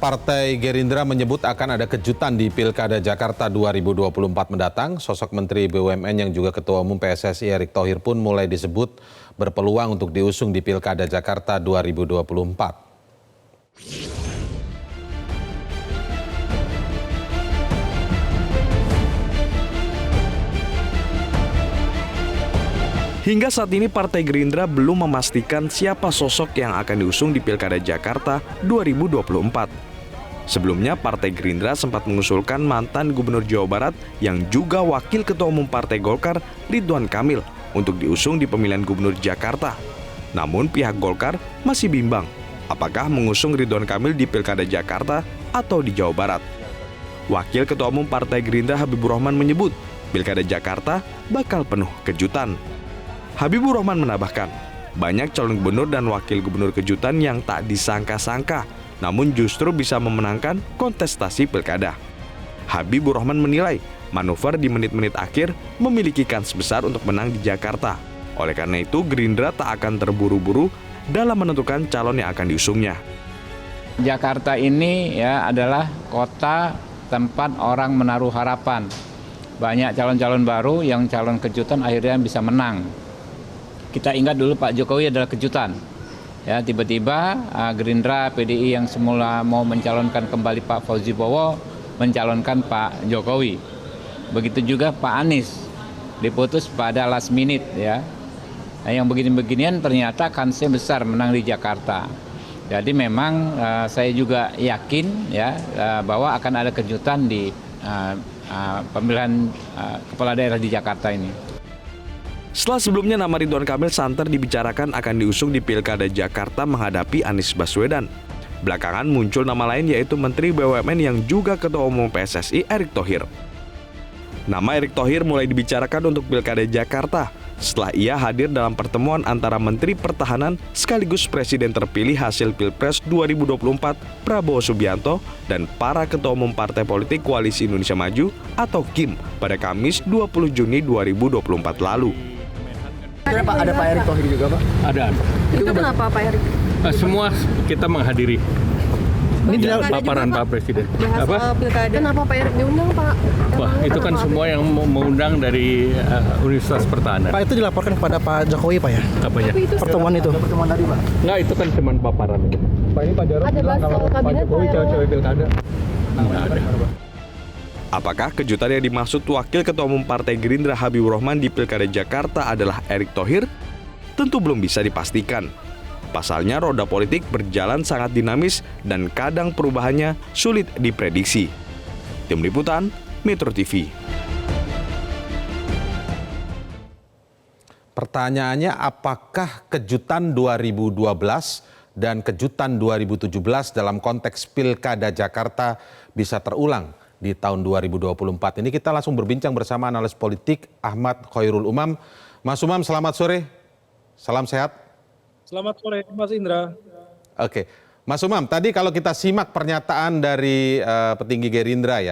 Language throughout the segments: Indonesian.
Partai Gerindra menyebut akan ada kejutan di Pilkada Jakarta 2024 mendatang. Sosok Menteri BUMN yang juga Ketua Umum PSSI Erick Thohir pun mulai disebut berpeluang untuk diusung di Pilkada Jakarta 2024. Hingga saat ini Partai Gerindra belum memastikan siapa sosok yang akan diusung di Pilkada Jakarta 2024. Sebelumnya Partai Gerindra sempat mengusulkan mantan Gubernur Jawa Barat yang juga Wakil Ketua Umum Partai Golkar Ridwan Kamil untuk diusung di pemilihan Gubernur Jakarta. Namun pihak Golkar masih bimbang apakah mengusung Ridwan Kamil di Pilkada Jakarta atau di Jawa Barat. Wakil Ketua Umum Partai Gerindra Habibur Rahman menyebut Pilkada Jakarta bakal penuh kejutan. Habibur Rahman menambahkan, banyak calon gubernur dan wakil gubernur kejutan yang tak disangka-sangka, namun justru bisa memenangkan kontestasi pilkada. Habibur Rahman menilai manuver di menit-menit akhir memiliki kans besar untuk menang di Jakarta. Oleh karena itu, Gerindra tak akan terburu-buru dalam menentukan calon yang akan diusungnya. Jakarta ini adalah kota tempat orang menaruh harapan. Banyak calon-calon baru yang calon kejutan akhirnya bisa menang. Kita ingat dulu Pak Jokowi adalah kejutan. Tiba-tiba Gerindra, PDI yang semula mau mencalonkan kembali Pak Fauzi Bowo mencalonkan Pak Jokowi. Begitu juga Pak Anies diputus pada last minute yang begini-beginian ternyata kansnya besar menang di Jakarta. Jadi memang saya juga yakin bahwa akan ada kejutan di pemilihan kepala daerah di Jakarta ini. Setelah sebelumnya nama Ridwan Kamil santer dibicarakan akan diusung di Pilkada Jakarta menghadapi Anies Baswedan. Belakangan muncul nama lain yaitu Menteri BUMN yang juga Ketua Umum PSSI Erick Thohir. Nama Erick Thohir mulai dibicarakan untuk Pilkada Jakarta setelah ia hadir dalam pertemuan antara Menteri Pertahanan sekaligus Presiden terpilih hasil Pilpres 2024 Prabowo Subianto dan para Ketua Umum Partai Politik Koalisi Indonesia Maju atau KIM pada Kamis 20 Juni 2024 lalu. Ada Pak Erick Thohir juga, Pak? Ada. Itu kenapa Pak Erick? Semua kita menghadiri paparan Pak Presiden. Apa? Kenapa Pak Erick diundang, Pak? Wah, itu kan semua yang mengundang dari Universitas Pertahanan. Pak, itu dilaporkan kepada Pak Jokowi, Pak ya? Apanya? Pertemuan itu. Pertemuan tadi, Pak. Enggak, itu kan cuma paparan itu. Pak, ini Pak Jarod bilang kalau Pak Jokowi cewek-cewek pilkada. Enggak ada. Apakah kejutan yang dimaksud Wakil Ketua Umum Partai Gerindra Habibur Rahman di Pilkada Jakarta adalah Erick Thohir? Tentu belum bisa dipastikan. Pasalnya roda politik berjalan sangat dinamis dan kadang perubahannya sulit diprediksi. Tim Liputan, Metro TV. Pertanyaannya, apakah kejutan 2012 dan kejutan 2017 dalam konteks Pilkada Jakarta bisa terulang di tahun 2024 ini? Kita langsung berbincang bersama analis politik Ahmad Khairul Umam. Mas Umam, selamat sore. Salam sehat. Selamat sore, Mas Indra. Oke, Mas Umam, tadi kalau kita simak pernyataan dari petinggi Gerindra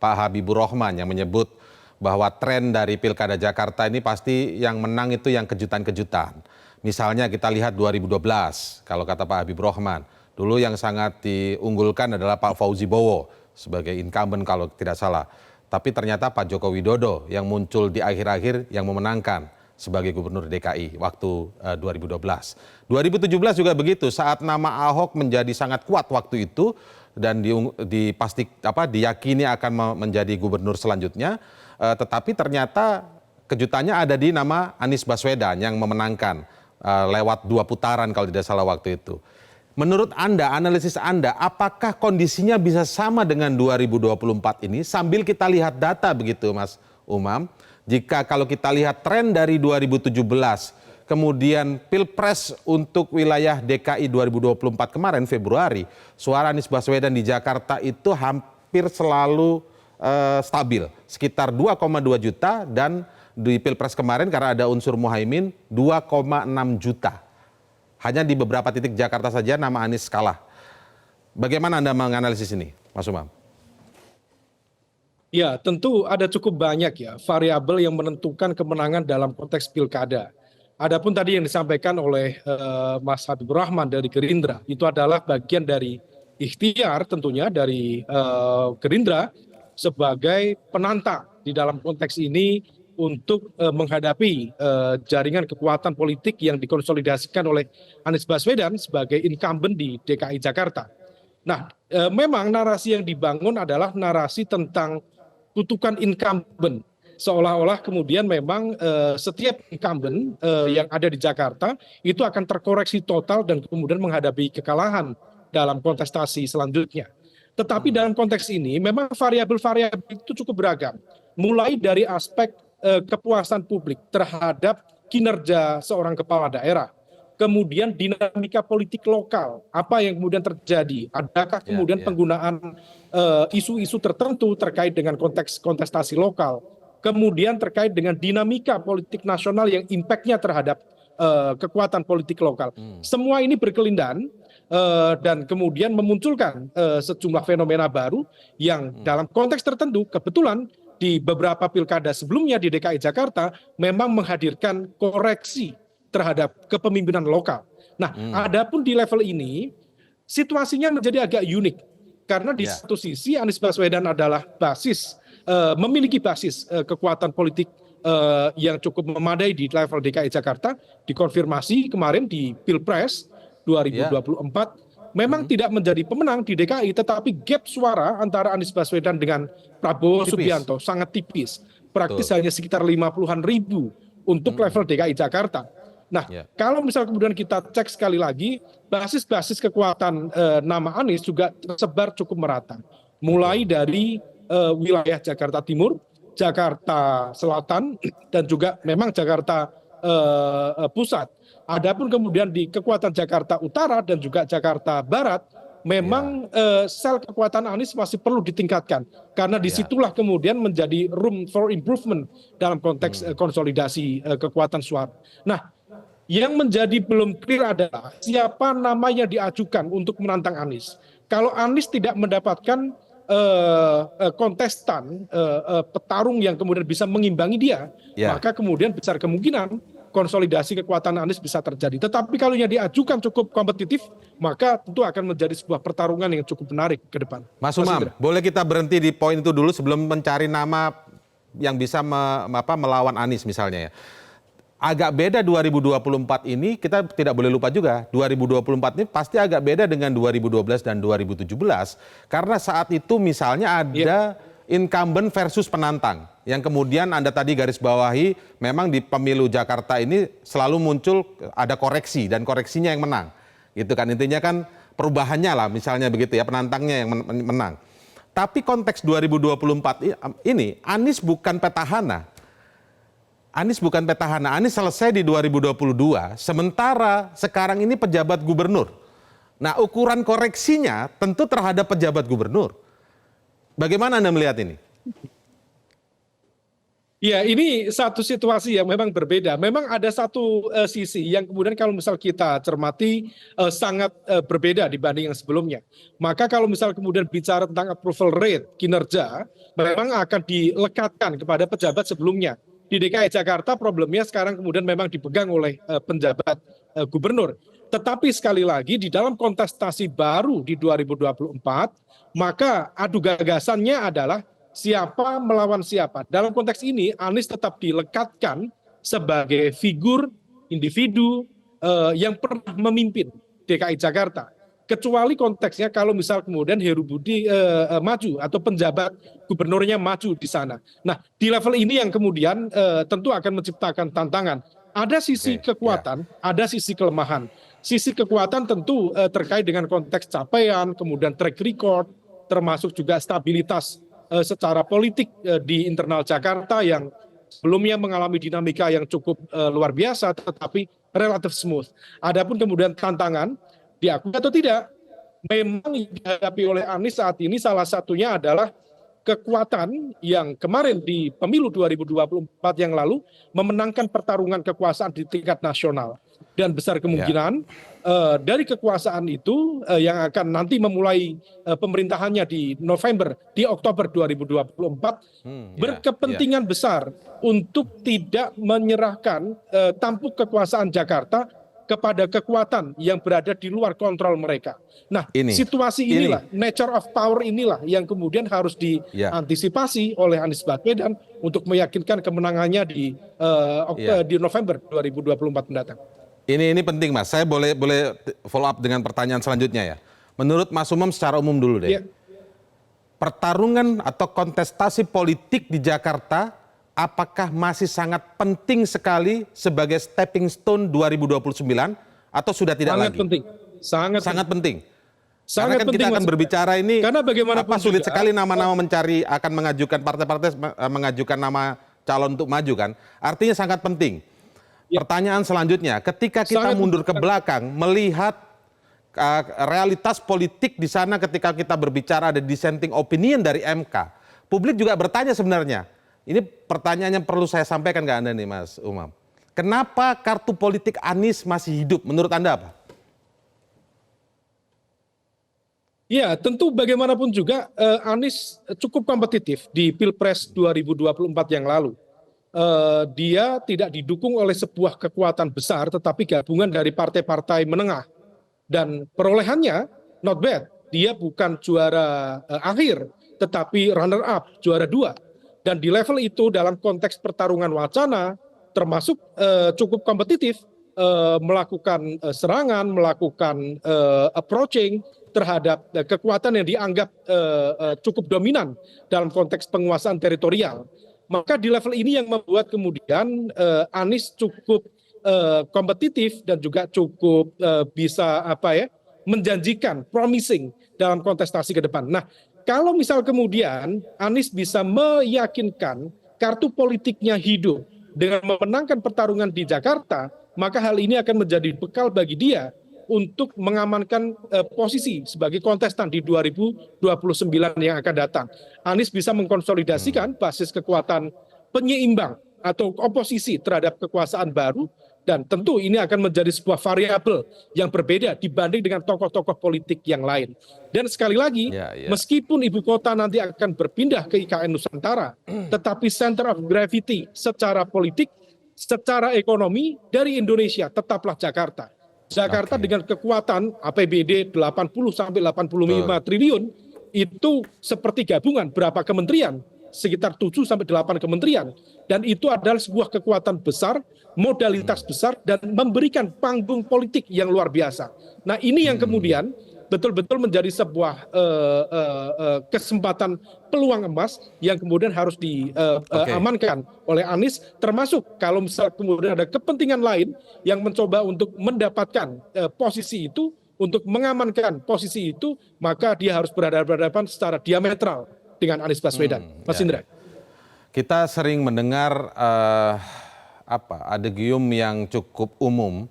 Pak Habibur Rahman yang menyebut bahwa tren dari Pilkada Jakarta ini pasti yang menang itu yang kejutan-kejutan. Misalnya kita lihat 2012, kalau kata Pak Habibur Rahman, dulu yang sangat diunggulkan adalah Pak Fauzi Bowo sebagai incumbent kalau tidak salah. Tapi ternyata Pak Joko Widodo yang muncul di akhir-akhir yang memenangkan sebagai Gubernur DKI waktu 2012. 2017 juga begitu, saat nama Ahok menjadi sangat kuat waktu itu dan diyakini akan menjadi gubernur selanjutnya, tetapi ternyata kejutannya ada di nama Anies Baswedan yang memenangkan lewat 2 putaran kalau tidak salah waktu itu. Menurut Anda, analisis Anda, apakah kondisinya bisa sama dengan 2024 ini sambil kita lihat data begitu, Mas Umam? Jika kalau kita lihat tren dari 2017, kemudian Pilpres untuk wilayah DKI 2024 kemarin Februari, suara Anies Baswedan di Jakarta itu hampir selalu stabil, sekitar 2,2 juta, dan di Pilpres kemarin karena ada unsur Muhaimin 2,6 juta. Hanya di beberapa titik Jakarta saja nama Anies kalah. Bagaimana Anda menganalisis ini, Mas Umam? Ya, tentu ada cukup banyak variabel yang menentukan kemenangan dalam konteks pilkada. Adapun tadi yang disampaikan oleh Mas Habibur Rahman dari Gerindra, itu adalah bagian dari ikhtiar tentunya dari Gerindra sebagai penantang di dalam konteks ini untuk menghadapi jaringan kekuatan politik yang dikonsolidasikan oleh Anies Baswedan sebagai incumbent di DKI Jakarta. Nah, memang narasi yang dibangun adalah narasi tentang kutukan incumbent. Seolah-olah kemudian memang setiap incumbent yang ada di Jakarta itu akan terkoreksi total dan kemudian menghadapi kekalahan dalam kontestasi selanjutnya. Tetapi dalam konteks ini memang variabel-variabel itu cukup beragam. Mulai dari aspek kepuasan publik terhadap kinerja seorang kepala daerah. Kemudian dinamika politik lokal, apa yang kemudian terjadi? Adakah kemudian penggunaan isu-isu tertentu terkait dengan konteks kontestasi lokal? Kemudian terkait dengan dinamika politik nasional yang impact-nya terhadap kekuatan politik lokal. Semua ini berkelindan dan kemudian memunculkan sejumlah fenomena baru yang dalam konteks tertentu kebetulan di beberapa pilkada sebelumnya di DKI Jakarta memang menghadirkan koreksi terhadap kepemimpinan lokal. Nah, adapun di level ini situasinya menjadi agak unik karena di satu sisi Anies Baswedan adalah memiliki basis kekuatan politik yang cukup memadai di level DKI Jakarta, dikonfirmasi kemarin di Pilpres 2024. Memang tidak menjadi pemenang di DKI, tetapi gap suara antara Anies Baswedan dengan Prabowo Subianto sangat tipis. Praktis hanya sekitar 50-an ribu untuk level DKI Jakarta. Nah, kalau misal kemudian kita cek sekali lagi, basis-basis kekuatan nama Anies juga tersebar cukup merata. Mulai dari wilayah Jakarta Timur, Jakarta Selatan, dan juga memang Jakarta Pusat. Adapun kemudian di kekuatan Jakarta Utara dan juga Jakarta Barat, memang sel kekuatan Anies masih perlu ditingkatkan. Karena disitulah kemudian menjadi room for improvement dalam konteks konsolidasi kekuatan suara. Nah, yang menjadi belum clear adalah siapa nama yang diajukan untuk menantang Anies. Kalau Anies tidak mendapatkan kontestan, petarung yang kemudian bisa mengimbangi dia, maka kemudian besar kemungkinan konsolidasi kekuatan Anies bisa terjadi. Tetapi kalau yang diajukan cukup kompetitif, maka tentu akan menjadi sebuah pertarungan yang cukup menarik ke depan. Mas Umam, boleh kita berhenti di poin itu dulu sebelum mencari nama yang bisa melawan Anies misalnya ya. Agak beda 2024 ini, kita tidak boleh lupa juga, 2024 ini pasti agak beda dengan 2012 dan 2017. Karena saat itu misalnya ada incumbent versus penantang. Yang kemudian Anda tadi garis bawahi, memang di pemilu Jakarta ini selalu muncul ada koreksi, dan koreksinya yang menang. Gitu kan, intinya kan perubahannya lah, misalnya begitu ya, penantangnya yang menang. Tapi konteks 2024 ini, Anies bukan petahana. Anies bukan petahana, Anies selesai di 2022, sementara sekarang ini pejabat gubernur. Nah, ukuran koreksinya tentu terhadap pejabat gubernur. Bagaimana Anda melihat ini? Ya, ini satu situasi yang memang berbeda. Memang ada satu sisi yang kemudian kalau misal kita cermati sangat berbeda dibanding yang sebelumnya. Maka kalau misal kemudian bicara tentang approval rate, kinerja, memang akan dilekatkan kepada pejabat sebelumnya. Di DKI Jakarta problemnya sekarang kemudian memang dipegang oleh penjabat gubernur. Tetapi sekali lagi di dalam kontestasi baru di 2024, maka adu gagasannya adalah siapa melawan siapa. Dalam konteks ini Anies tetap dilekatkan sebagai figur individu yang pernah memimpin DKI Jakarta. Kecuali konteksnya kalau misal kemudian Heru Budi maju atau penjabat gubernurnya maju di sana. Nah, di level ini yang kemudian tentu akan menciptakan tantangan. Ada sisi kekuatan, ada sisi kelemahan. Sisi kekuatan tentu terkait dengan konteks capaian, kemudian track record, termasuk juga stabilitas secara politik di internal Jakarta yang sebelumnya mengalami dinamika yang cukup luar biasa, tetapi relatif smooth. Adapun kemudian tantangan, diakui atau tidak, memang dihadapi oleh Anies saat ini salah satunya adalah kekuatan yang kemarin di pemilu 2024 yang lalu memenangkan pertarungan kekuasaan di tingkat nasional. Dan besar kemungkinan dari kekuasaan itu yang akan nanti memulai pemerintahannya di Oktober 2024 berkepentingan besar untuk tidak menyerahkan tampuk kekuasaan Jakarta kepada kekuatan yang berada di luar kontrol mereka. Nah, situasi inilah, nature of power inilah yang kemudian harus diantisipasi oleh Anies Baswedan untuk meyakinkan kemenangannya di November 2024 mendatang. Ini penting, Mas. Saya boleh follow up dengan pertanyaan selanjutnya ya. Menurut Mas Umam secara umum dulu deh. Pertarungan atau kontestasi politik di Jakarta apakah masih sangat penting sekali sebagai stepping stone 2029 atau sudah tidak lagi? Sangat penting. Karena kan kita akan berbicara ini, karena bagaimanapun sulit sekali nama-nama akan mengajukan partai-partai mengajukan nama calon untuk maju kan. Artinya sangat penting. Pertanyaan selanjutnya, ketika kita mundur ke belakang melihat realitas politik di sana ketika kita berbicara ada dissenting opinion dari MK, publik juga bertanya sebenarnya. Ini pertanyaan yang perlu saya sampaikan ke Anda nih, Mas Umam. Kenapa kartu politik Anies masih hidup? Menurut Anda apa? Ya, tentu bagaimanapun juga Anies cukup kompetitif di Pilpres 2024 yang lalu. Dia tidak didukung oleh sebuah kekuatan besar, tetapi gabungan dari partai-partai menengah. Dan perolehannya not bad. Dia bukan juara akhir, tetapi runner up, juara 2. Dan di level itu dalam konteks pertarungan wacana termasuk cukup kompetitif, melakukan serangan, melakukan approaching terhadap kekuatan yang dianggap cukup dominan dalam konteks penguasaan teritorial. Maka di level ini yang membuat kemudian Anies cukup kompetitif dan juga cukup bisa menjanjikan, promising dalam kontestasi ke depan. Nah, kalau misal kemudian Anies bisa meyakinkan kartu politiknya hidup dengan memenangkan pertarungan di Jakarta, maka hal ini akan menjadi bekal bagi dia untuk mengamankan posisi sebagai kontestan di 2029 yang akan datang. Anies bisa mengkonsolidasikan basis kekuatan penyeimbang atau oposisi terhadap kekuasaan baru, dan tentu ini akan menjadi sebuah variabel yang berbeda dibanding dengan tokoh-tokoh politik yang lain. Dan sekali lagi, meskipun ibu kota nanti akan berpindah ke IKN Nusantara, tetapi center of gravity secara politik, secara ekonomi dari Indonesia tetaplah Jakarta. Jakarta dengan kekuatan APBD 80-85 triliun, itu seperti gabungan berapa kementerian, sekitar 7-8 kementerian, dan itu adalah sebuah kekuatan besar, modalitas besar, dan memberikan panggung politik yang luar biasa. Nah, ini yang kemudian betul-betul menjadi sebuah kesempatan peluang emas yang kemudian harus diamankan oleh Anies, termasuk kalau misal kemudian ada kepentingan lain yang mencoba untuk mendapatkan posisi itu, untuk mengamankan posisi itu, maka dia harus berhadapan secara diametral dengan Anies Baswedan. Mas Indra. Kita sering mendengar adagium yang cukup umum,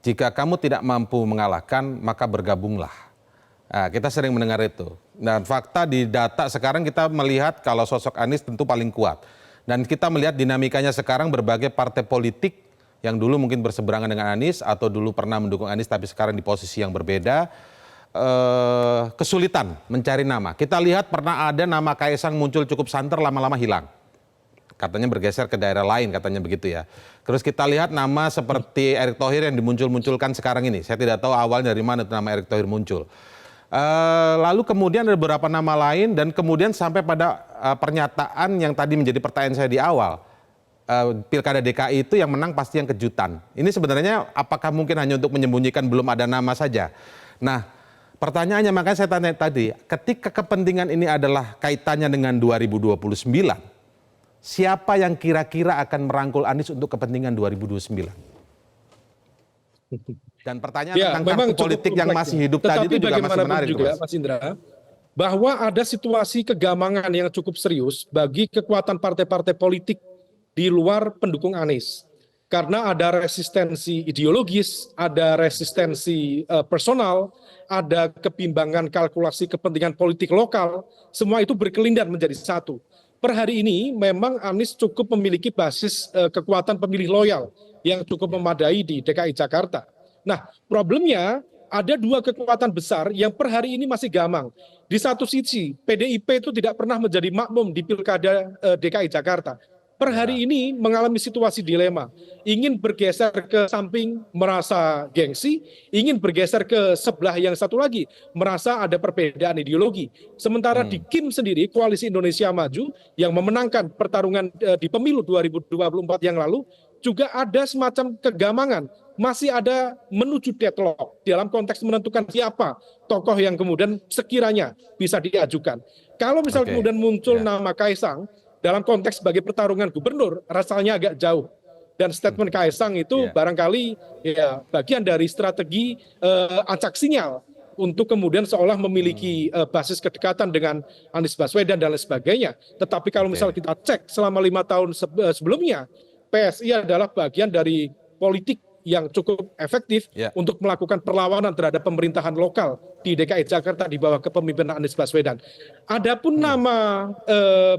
jika kamu tidak mampu mengalahkan maka bergabunglah. Nah, kita sering mendengar itu. Dan fakta di data sekarang kita melihat kalau sosok Anies tentu paling kuat. Dan kita melihat dinamikanya sekarang berbagai partai politik yang dulu mungkin berseberangan dengan Anies atau dulu pernah mendukung Anies tapi sekarang di posisi yang berbeda, kesulitan mencari nama. Kita lihat pernah ada nama Kaisang muncul cukup santer, lama-lama hilang. Katanya bergeser ke daerah lain, katanya begitu ya. Terus kita lihat nama seperti Erick Thohir yang dimuncul-munculkan sekarang ini. Saya tidak tahu awalnya dari mana nama Erick Thohir muncul. Lalu kemudian ada beberapa nama lain dan kemudian sampai pada pernyataan yang tadi menjadi pertanyaan saya di awal. Pilkada DKI itu yang menang pasti yang kejutan. Ini sebenarnya apakah mungkin hanya untuk menyembunyikan belum ada nama saja? Nah, pertanyaannya makanya saya tanya tadi, ketika kepentingan ini adalah kaitannya dengan 2029, siapa yang kira-kira akan merangkul Anies untuk kepentingan 2029? Dan pertanyaan tentang kartu politik yang masih hidup tadi itu juga masih menarik, juga, Mas Indra, bahwa ada situasi kegamangan yang cukup serius bagi kekuatan partai-partai politik di luar pendukung Anies. Karena ada resistensi ideologis, ada resistensi personal, ada kebimbangan kalkulasi kepentingan politik lokal, semua itu berkelindan menjadi satu. Per hari ini memang Anies cukup memiliki basis kekuatan pemilih loyal yang cukup memadai di DKI Jakarta. Nah, problemnya ada dua kekuatan besar yang per hari ini masih gamang. Di satu sisi, PDIP itu tidak pernah menjadi makmum di Pilkada DKI Jakarta. per hari ini mengalami situasi dilema. Ingin bergeser ke samping merasa gengsi, ingin bergeser ke sebelah yang satu lagi merasa ada perbedaan ideologi. Sementara di KIM sendiri, Koalisi Indonesia Maju yang memenangkan pertarungan di pemilu 2024 yang lalu, juga ada semacam kegamangan, masih ada menuju deadlock dalam konteks menentukan siapa tokoh yang kemudian sekiranya bisa diajukan. Kalau misal kemudian muncul nama Kaisang dalam konteks sebagai pertarungan gubernur, rasanya agak jauh. Dan statement Kaisang itu barangkali ya bagian dari strategi acak sinyal untuk kemudian seolah memiliki basis kedekatan dengan Anies Baswedan dan lain sebagainya. Tetapi kalau misal kita cek selama 5 tahun sebelumnya, PSI adalah bagian dari politik yang cukup efektif untuk melakukan perlawanan terhadap pemerintahan lokal di DKI Jakarta di bawah kepemimpinan Anies Baswedan. Adapun nama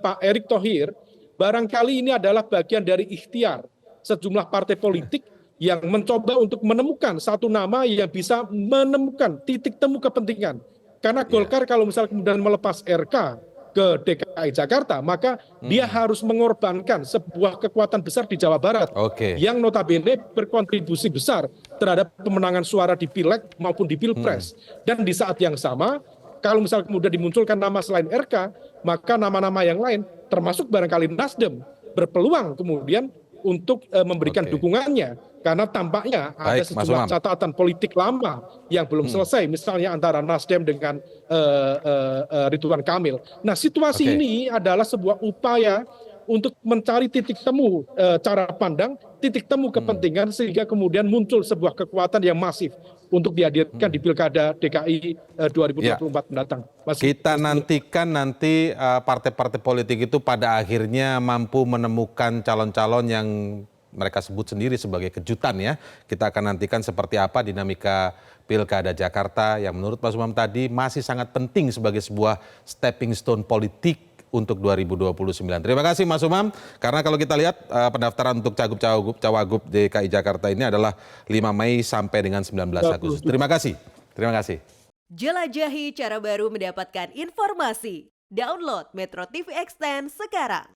Pak Erick Thohir, barangkali ini adalah bagian dari ikhtiar sejumlah partai politik yang mencoba untuk menemukan satu nama yang bisa menemukan titik temu kepentingan. Karena Golkar kalau misalnya kemudian melepas RK ke DKI Jakarta, maka dia harus mengorbankan sebuah kekuatan besar di Jawa Barat yang notabene berkontribusi besar terhadap pemenangan suara di Pileg maupun di Pilpres. Dan di saat yang sama, kalau misalnya kemudian dimunculkan nama selain RK, maka nama-nama yang lain, termasuk barangkali Nasdem, berpeluang kemudian untuk memberikan dukungannya. Karena tampaknya ada sejumlah catatan politik lama yang belum selesai, misalnya antara Nasdem dengan Ridwan Kamil. Nah, situasi ini adalah sebuah upaya untuk mencari titik temu cara pandang, titik temu kepentingan, sehingga kemudian muncul sebuah kekuatan yang masif untuk dihadirkan di Pilkada DKI 2024 mendatang. Kita nantikan nanti partai-partai politik itu pada akhirnya mampu menemukan calon-calon yang mereka sebut sendiri sebagai kejutan ya. Kita akan nantikan seperti apa dinamika Pilkada Jakarta yang menurut Mas Umam tadi masih sangat penting sebagai sebuah stepping stone politik untuk 2029. Terima kasih Mas Umam, karena kalau kita lihat pendaftaran untuk Cawagup DKI Jakarta ini adalah 5 Mei sampai dengan 19 Agustus. Terima kasih. Terima kasih. Jelajahi cara baru mendapatkan informasi. Download Metro TV Extend sekarang.